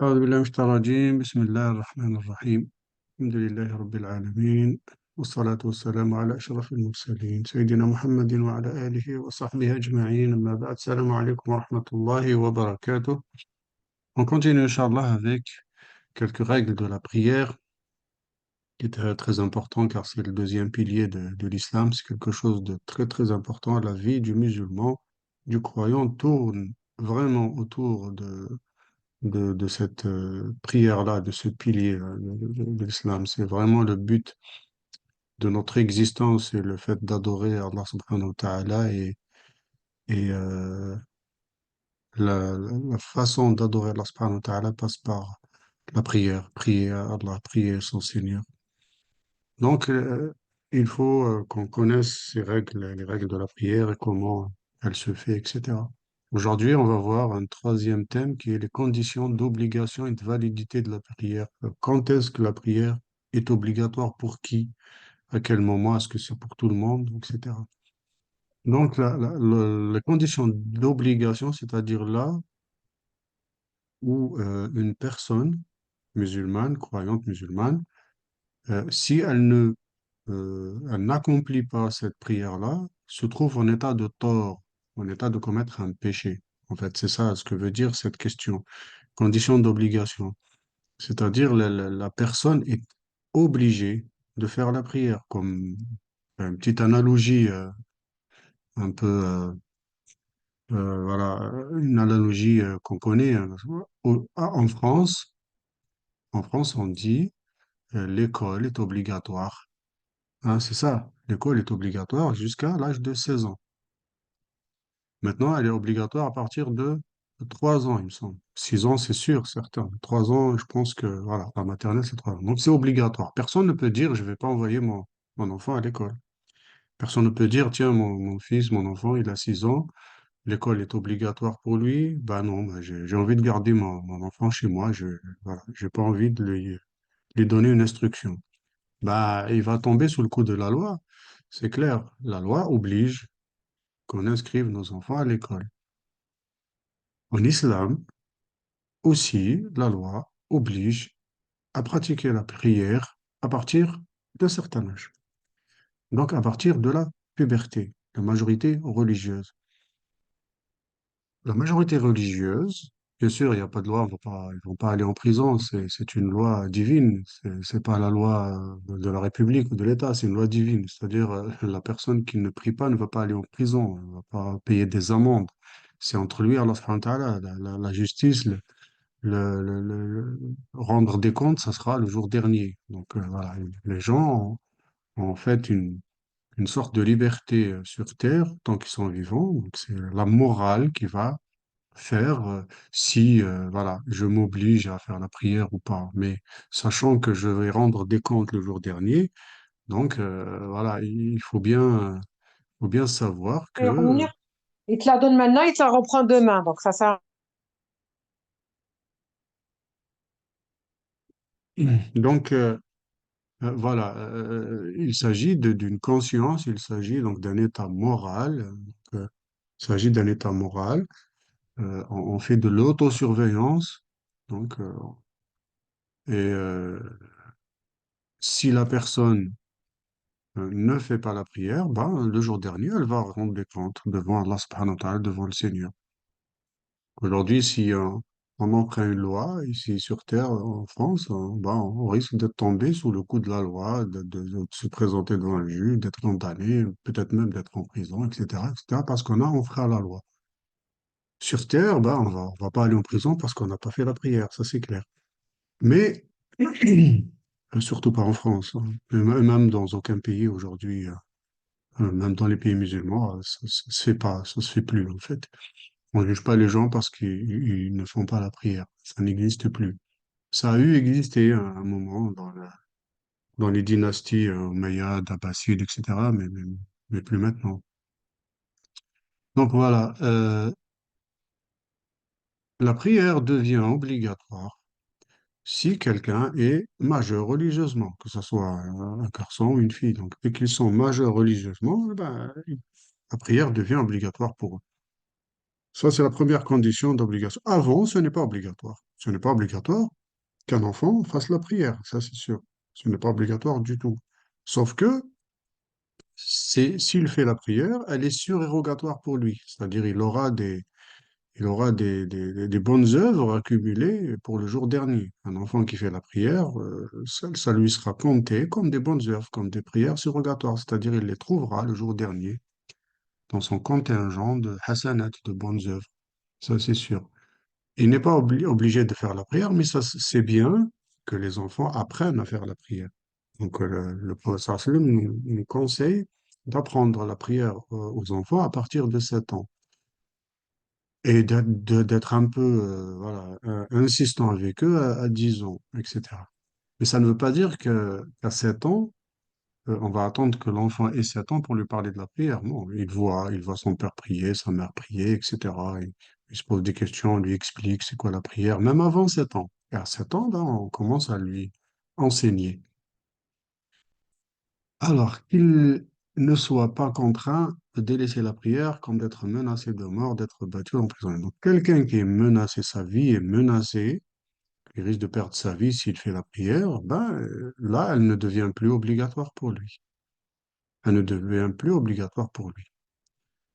أعوذ بالله من الشيطان الرجيم بسم الله الرحمن الرحيم الحمد لله رب العالمين والصلاة والسلام على أشرف المرسلين سيدنا محمد وعلى آله وصحبه أجمعين أما بعد السلام عليكم ورحمة الله وبركاته. On continue Inch'Allah avec quelques règles de la prière qui est très important car c'est le deuxième pilier de l'islam. C'est quelque chose de très très important. La vie du musulman, du croyant tourne vraiment autour de cette prière-là, de ce pilier de l'islam. C'est vraiment le but de notre existence et le fait d'adorer Allah subhanahu wa ta'ala et la façon d'adorer Allah subhanahu wa ta'ala passe par la prière, prier à Allah, prier son Seigneur. Donc, il faut qu'on connaisse ces règles, les règles de la prière et comment elle se fait, etc. Aujourd'hui, on va voir un troisième thème qui est les conditions d'obligation et de validité de la prière. Quand est-ce que la prière est obligatoire pour qui? À quel moment? Est-ce que c'est pour tout le monde? Etc. Donc, les conditions d'obligation, c'est-à-dire là où une personne musulmane, croyante musulmane, si elle n'accomplit pas cette prière-là, se trouve en état de tort, en état de commettre un péché. En fait, c'est ça ce que veut dire cette question. Condition d'obligation. C'est-à-dire la personne est obligée de faire la prière, comme une petite analogie un peu, voilà, une analogie qu'on connaît. En France, on dit l'école est obligatoire. Hein, c'est ça, l'école est obligatoire jusqu'à l'âge de 16 ans. Maintenant, elle est obligatoire à partir de 3 ans, il me semble. 6 ans, c'est sûr, certain. 3 ans, je pense que, voilà, la maternelle, c'est 3 ans. Donc, c'est obligatoire. Personne ne peut dire, je ne vais pas envoyer mon enfant à l'école. Personne ne peut dire, tiens, mon fils, mon enfant, il a 6 ans, l'école est obligatoire pour lui. Ben non, ben, j'ai envie de garder mon enfant chez moi. Voilà, j'ai pas envie de lui donner une instruction. Bah, il va tomber sous le coup de la loi. C'est clair. La loi oblige qu'on inscrive nos enfants à l'école. En islam, aussi, la loi oblige à pratiquer la prière à partir d'un certain âge. Donc, à partir de la puberté, la majorité religieuse. La majorité religieuse, bien sûr, il n'y a pas de loi, ils vont pas aller en prison, c'est une loi divine, c'est pas la loi de la République ou de l'État, c'est une loi divine. C'est-à-dire, la personne qui ne prie pas ne va pas aller en prison, ne va pas payer des amendes. C'est entre lui et Allah subhanahu wa ta'ala, la justice, le rendre des comptes, ça sera le jour dernier. Donc, voilà, les gens ont en fait une sorte de liberté sur Terre tant qu'ils sont vivants. Donc, c'est la morale qui va faire si voilà, je m'oblige à faire la prière ou pas. Mais sachant que je vais rendre des comptes le jour dernier, donc voilà, faut bien savoir Et que revenir, il te la donne maintenant, il te la reprend demain. Donc ça sert. donc voilà, il s'agit d'une conscience, il s'agit donc d'un état moral. Il s'agit d'un état moral. On fait de l'autosurveillance. Donc, et si la personne ne fait pas la prière, ben, le jour dernier, elle va rendre des comptes devant Allah subhanahu wa ta'ala, devant le Seigneur. Aujourd'hui, si on en crée une loi ici sur Terre, en France, ben, on risque d'être tombé sous le coup de la loi, de se présenter devant le juge, d'être condamné, peut-être même d'être en prison, etc., parce qu'on a enfreint la loi. Sur Terre, ben, on va pas aller en prison parce qu'on n'a pas fait la prière, ça c'est clair. Mais, surtout pas en France, hein, et même dans aucun pays aujourd'hui. Même dans les pays musulmans, ça se fait pas, ça se fait plus en fait. On ne juge pas les gens parce qu'ils ne font pas la prière. Ça n'existe plus. Ça a eu existé à un moment dans les dynasties omeyyades, abbassides, etc., mais plus maintenant. Donc voilà, la prière devient obligatoire si quelqu'un est majeur religieusement, que ce soit un garçon ou une fille. Donc, dès qu'ils sont majeurs religieusement, eh ben, la prière devient obligatoire pour eux. Ça, c'est la première condition d'obligation. Avant, ce n'est pas obligatoire. Ce n'est pas obligatoire qu'un enfant fasse la prière, ça c'est sûr. Ce n'est pas obligatoire du tout. Sauf que s'il fait la prière, elle est surérogatoire pour lui. C'est-à-dire il aura des bonnes œuvres accumulées pour le jour dernier. Un enfant qui fait la prière, ça lui sera compté comme des bonnes œuvres, comme des prières surrogatoires. C'est-à-dire il les trouvera le jour dernier dans son contingent de hasanat, de bonnes œuvres. Ça c'est sûr. Il n'est pas obligé de faire la prière, mais ça, c'est bien que les enfants apprennent à faire la prière. Donc, le professeur sallam nous conseille d'apprendre la prière aux enfants à partir de 7 ans et d'être un peu voilà, insistant avec eux à 10 ans, etc. Mais ça ne veut pas dire qu'à 7 ans, on va attendre que l'enfant ait 7 ans pour lui parler de la prière. Non, il voit son père prier, sa mère prier, etc. Il se pose des questions, on lui explique c'est quoi la prière, même avant 7 ans. Et à 7 ans, ben, on commence à lui enseigner. Alors, qu'il ne soit pas contraint de délaisser la prière comme d'être menacé de mort, d'être battu, emprisonné. Donc, quelqu'un qui est menacé, sa vie est menacée, il risque de perdre sa vie s'il fait la prière, ben, là, elle ne devient plus obligatoire pour lui. Elle ne devient plus obligatoire pour lui.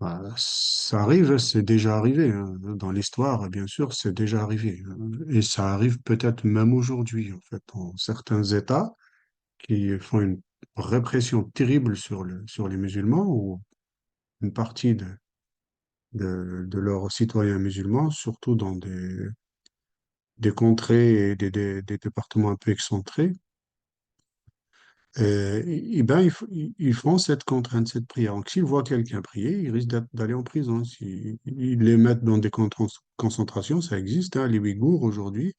Voilà, ça arrive, c'est déjà arrivé, hein. Dans l'histoire, bien sûr, c'est déjà arrivé, hein. Et ça arrive peut-être même aujourd'hui, en fait, dans certains États qui font une répression terrible sur les musulmans ou une partie de leurs citoyens musulmans, surtout dans des contrées et des départements un peu excentrés. Et ben, ils font cette contrainte, cette prière. Donc, s'ils voient quelqu'un prier, ils risquent d'aller en prison. Ils les mettent dans des camps de concentration, ça existe, hein. Les Ouïghours, aujourd'hui,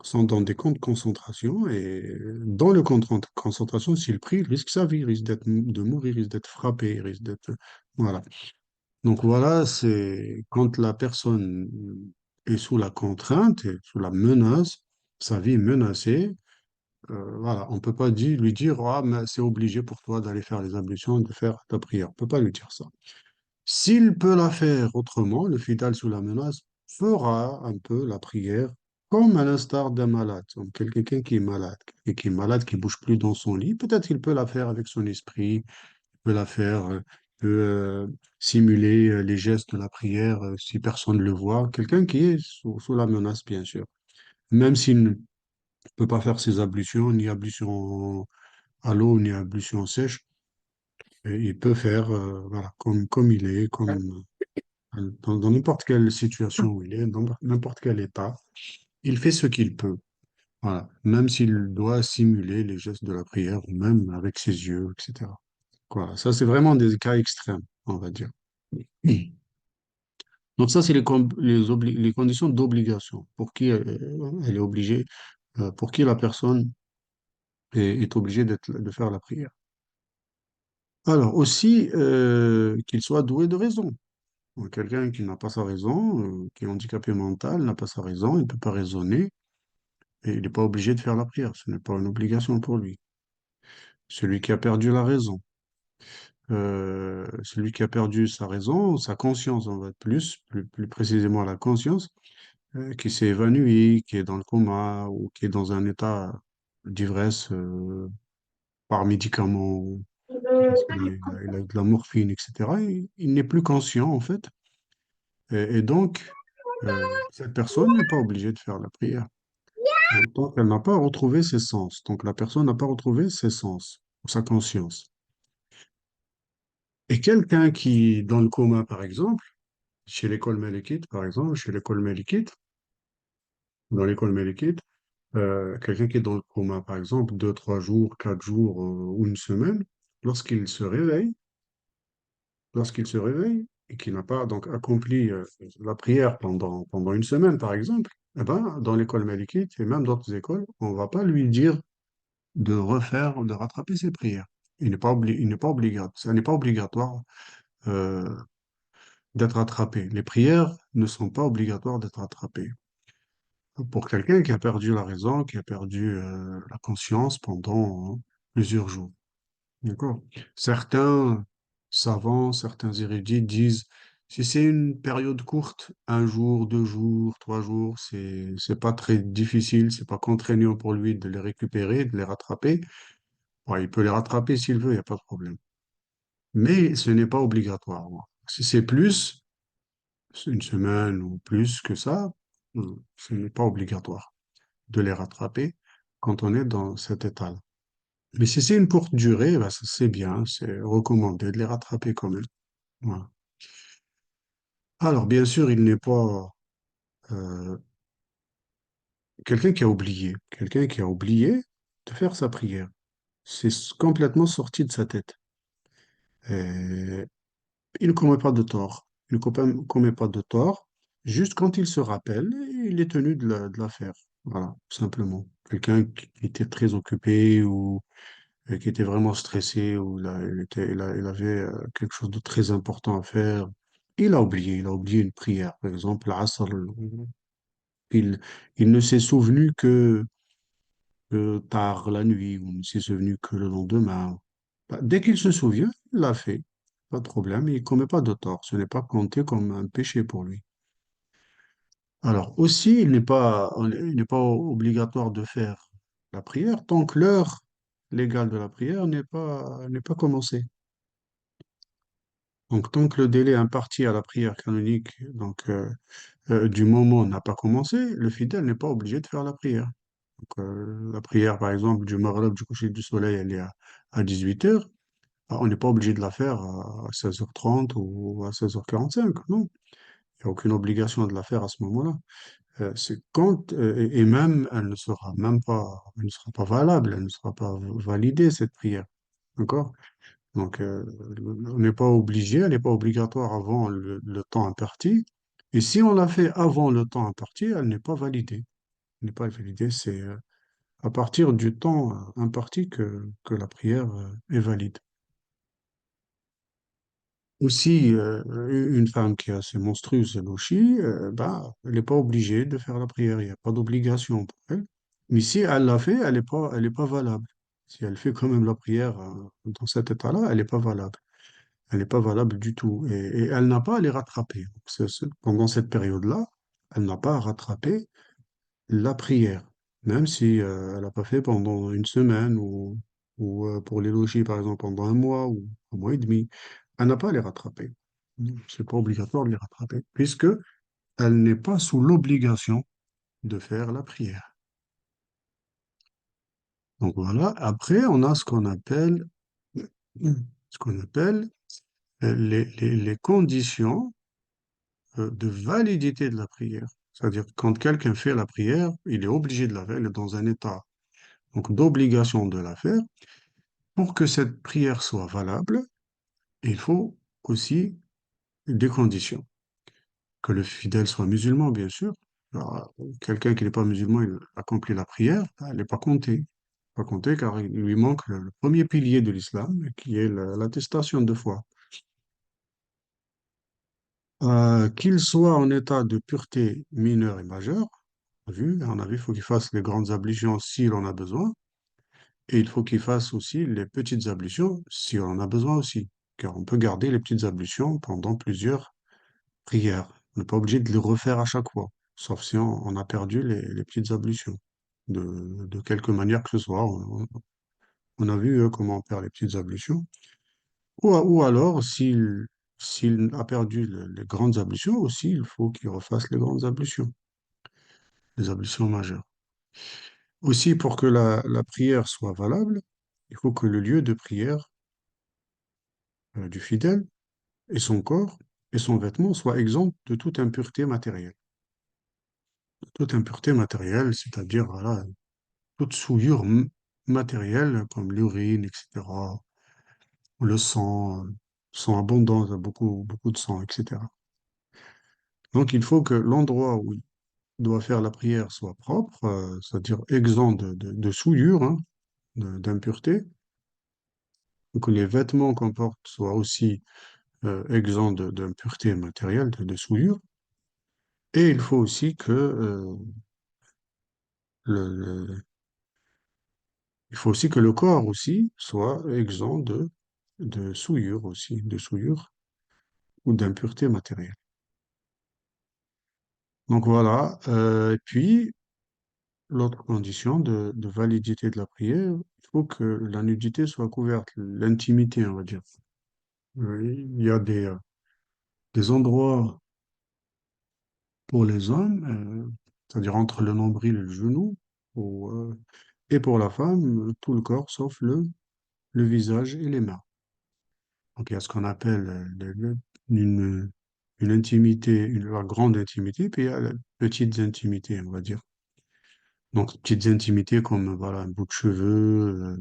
sont dans des camps de concentration. Et dans le camp de concentration, s'ils prient, ils risquent sa vie, ils risquent de mourir, ils risquent d'être frappés, ils risquent d'être... Voilà. Donc, voilà, c'est quand la personne est sous la contrainte, et sous la menace, sa vie est menacée. Voilà, on ne peut pas lui dire, ah, mais c'est obligé pour toi d'aller faire les ablutions, de faire ta prière. On ne peut pas lui dire ça. S'il peut la faire autrement, le fidèle sous la menace fera un peu la prière comme à l'instar d'un malade. Donc, quelqu'un qui est malade, qui bouge plus dans son lit, peut-être qu'il peut la faire avec son esprit, il peut la faire, peut, simuler les gestes de la prière si personne ne le voit. Quelqu'un qui est sous la menace, bien sûr. Même s'il ne peut pas faire ses ablutions, ni ablutions à l'eau ni ablution sèche. Et il peut faire voilà, comme il est, dans n'importe quelle situation où il est, dans n'importe quel état. Il fait ce qu'il peut. Voilà. Même s'il doit simuler les gestes de la prière, ou même avec ses yeux, etc. Voilà. Ça, c'est vraiment des cas extrêmes, on va dire. Donc ça, c'est les conditions d'obligation. Pour qui elle est obligée, pour qui la personne est obligée de faire la prière. Alors aussi, qu'il soit doué de raison. Donc, quelqu'un qui n'a pas sa raison, qui est handicapé mental, n'a pas sa raison, il ne peut pas raisonner, et il n'est pas obligé de faire la prière. Ce n'est pas une obligation pour lui. Celui qui a perdu la raison, celui qui a perdu sa raison, sa conscience, on va être plus précisément la conscience, qui s'est évanoui, qui est dans le coma ou qui est dans un état d'ivresse par médicament, parce qu'il a eu de la morphine, etc. Il n'est plus conscient, en fait. Et donc, cette personne n'est pas obligée de faire la prière. Tant qu'elle n'a pas retrouvé ses sens. Donc, la personne n'a pas retrouvé ses sens, ou sa conscience. Et quelqu'un qui, dans le coma, par exemple, chez l'école Melikite, par exemple, chez l'école Melikite, dans l'école Melikite, quelqu'un qui est dans le coma, par exemple, 2, 3 jours, 4 jours ou une semaine, lorsqu'il se réveille, lorsqu'il se réveille et qu'il n'a pas donc accompli la prière pendant une semaine, par exemple, eh ben, dans l'école malikite et même d'autres écoles, on ne va pas lui dire de refaire, de rattraper ses prières. Il n'est pas obligatoire, ça n'est pas obligatoire euh, d'être rattrapé. Les prières ne sont pas obligatoires d'être rattrapées. Pour quelqu'un qui a perdu la raison, qui a perdu la conscience pendant plusieurs jours. D'accord? Certains savants, certains érudits disent Si c'est une période courte, un jour, 2 jours, 3 jours, c'est pas très difficile, c'est pas contraignant pour lui de les récupérer, de les rattraper. Bon, il peut les rattraper s'il veut, il n'y a pas de problème. Mais ce n'est pas obligatoire. Si c'est plus, c'est une semaine ou plus que ça, ce n'est pas obligatoire de les rattraper quand on est dans cet état-là. Mais si c'est une courte durée, bah, c'est bien, c'est recommandé de les rattraper quand même. Voilà. Alors, bien sûr, il n'est pas euh, quelqu'un qui a oublié de faire sa prière. Complètement sorti de sa tête. Et il ne commet pas de tort. Il ne commet pas de tort. Juste quand il se rappelle, il est tenu de la faire. Voilà, tout simplement. Quelqu'un qui était très occupé ou qui était vraiment stressé ou il avait quelque chose de très important à faire. Il a oublié une prière, par exemple, l'Asr. Il, il ne s'est souvenu que tard la nuit ou il ne s'est souvenu que le lendemain. Bah, dès qu'il se souvient, il l'a fait. Pas de problème, il ne commet pas de tort. Ce n'est pas compté comme un péché pour lui. Alors aussi, il n'est pas obligatoire de faire la prière tant que l'heure légale de la prière n'est pas commencée. Donc, tant que le délai imparti à la prière canonique, du moment n'a pas commencé, le fidèle n'est pas obligé de faire la prière. La prière, par exemple, du Maghreb, du coucher du soleil, elle est à 18 heures. On n'est pas obligé de la faire à 16h30 ou à 16h45. Non, il n'y a aucune obligation de la faire à ce moment-là. C'est quand, et même, elle ne sera pas valable, elle ne sera pas validée, cette prière. D'accord? Donc, on n'est pas obligé, elle n'est pas obligatoire avant le temps imparti. Et si on l'a fait avant le temps imparti, elle n'est pas validée. Elle n'est pas validée, c'est à partir du temps imparti que la prière est valide. Aussi, une femme qui a ses menstrues, ses louchis, bah, elle n'est pas obligée de faire la prière, il n'y a pas d'obligation pour elle. Mais si elle l'a fait, elle est pas valable. Si elle fait quand même la prière dans cet état-là, elle n'est pas valable. Elle n'est pas valable du tout. Et elle n'a pas à les rattraper. Pendant cette période-là, elle n'a pas à rattraper la prière, même si elle n'a pas fait pendant une semaine ou pour les logis, par exemple, pendant un mois ou un mois et demi, elle n'a pas à les rattraper. C'est pas obligatoire de les rattraper, puisque elle n'est pas sous l'obligation de faire la prière. Donc voilà, après, on a ce qu'on appelle les conditions de validité de la prière. C'est-à-dire que quand quelqu'un fait la prière, il est obligé de la faire, il est dans un état donc d'obligation de la faire. Pour que cette prière soit valable, il faut aussi des conditions. Que le fidèle soit musulman, bien sûr. Alors, quelqu'un qui n'est pas musulman, il accomplit la prière, elle n'est pas comptée. Pas comptée car il lui manque le premier pilier de l'islam, qui est l'attestation de foi. Qu'il soit en état de pureté mineure et majeure, on a vu, il faut qu'il fasse les grandes ablutions s'il en a besoin, et il faut qu'il fasse aussi les petites ablutions si on en a besoin aussi, car on peut garder les petites ablutions pendant plusieurs prières. On n'est pas obligé de les refaire à chaque fois, sauf si on a perdu les petites ablutions, de quelque manière que ce soit. On a vu comment on perd les petites ablutions. Ou alors, s'il a perdu les grandes ablutions aussi, il faut qu'il refasse les grandes ablutions, les ablutions majeures. Aussi, pour que la prière soit valable, il faut que le lieu de prière du fidèle et son corps et son vêtement soient exempts de toute impureté matérielle. Toute impureté matérielle, c'est-à-dire voilà, toute souillure matérielle comme l'urine, etc., le sang, sang abondant, beaucoup, beaucoup de sang, etc. Donc il faut que l'endroit où il doit faire la prière soit propre, c'est-à-dire exempt de souillure, hein, d'impureté, que les vêtements qu'on porte soient aussi exempts d'impureté matérielle, de souillure, et il faut aussi que le, il faut aussi que le corps aussi soit exempt de souillure aussi, de souillure. ou d'impureté matérielle. Donc voilà. Et puis, l'autre condition de validité de la prière, il faut que la nudité soit couverte, l'intimité, on va dire. Il y a des endroits pour les hommes, c'est-à-dire entre le nombril et le genou, et pour la femme, tout le corps sauf le visage et les mains. Donc il y a ce qu'on appelle une, une intimité, la grande intimité, puis il y a la petite intimité, on va dire. Donc petites intimités comme voilà, un bout de cheveux,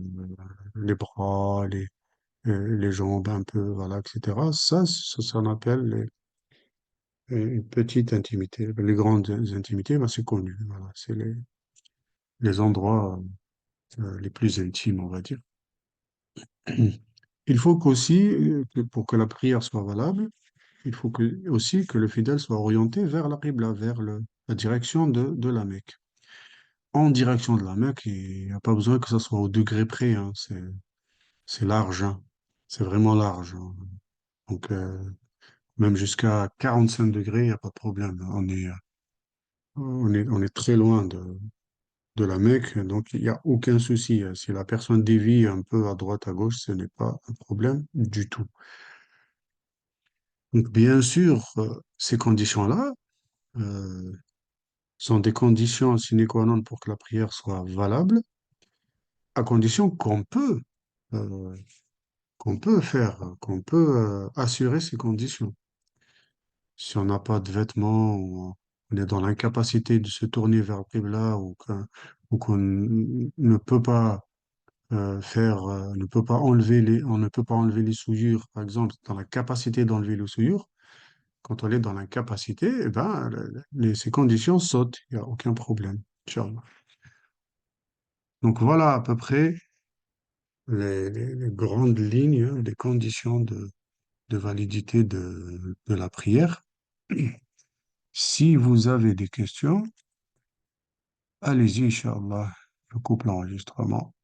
les bras, les jambes un peu, voilà, etc. Ça s'en appelle une petite intimité. Les grandes intimités, ben, c'est connu. Voilà, c'est les endroits les plus intimes, on va dire. Il faut qu'aussi, pour que la prière soit valable, il faut aussi que le fidèle soit orienté vers la Qibla, vers la direction de la Mecque. En direction de la Mecque, il n'y a pas besoin que ça soit au degré près, hein, c'est large, hein. C'est vraiment large, hein. Donc, même jusqu'à 45 degrés, il n'y a pas de problème. On est très loin de la Mecque, donc il n'y a aucun souci. Si la personne dévie un peu à droite, à gauche, ce n'est pas un problème du tout. Donc, bien sûr, ces conditions-là euh, sont des conditions sine qua non pour que la prière soit valable, à condition euh, qu'on peut assurer ces conditions. Si on n'a pas de vêtements, ou on est dans l'incapacité de se tourner vers le Qibla, ou qu'on ne peut pas ne peut pas on ne peut pas enlever les souillures, par exemple, dans la capacité d'enlever les souillures, quand on est dans l'incapacité, eh ben, ces conditions sautent, il n'y a aucun problème. Inch'Allah. Donc voilà à peu près les grandes lignes, hein, les conditions de validité de la prière. Si vous avez des questions, allez-y, Inch'Allah, je coupe l'enregistrement.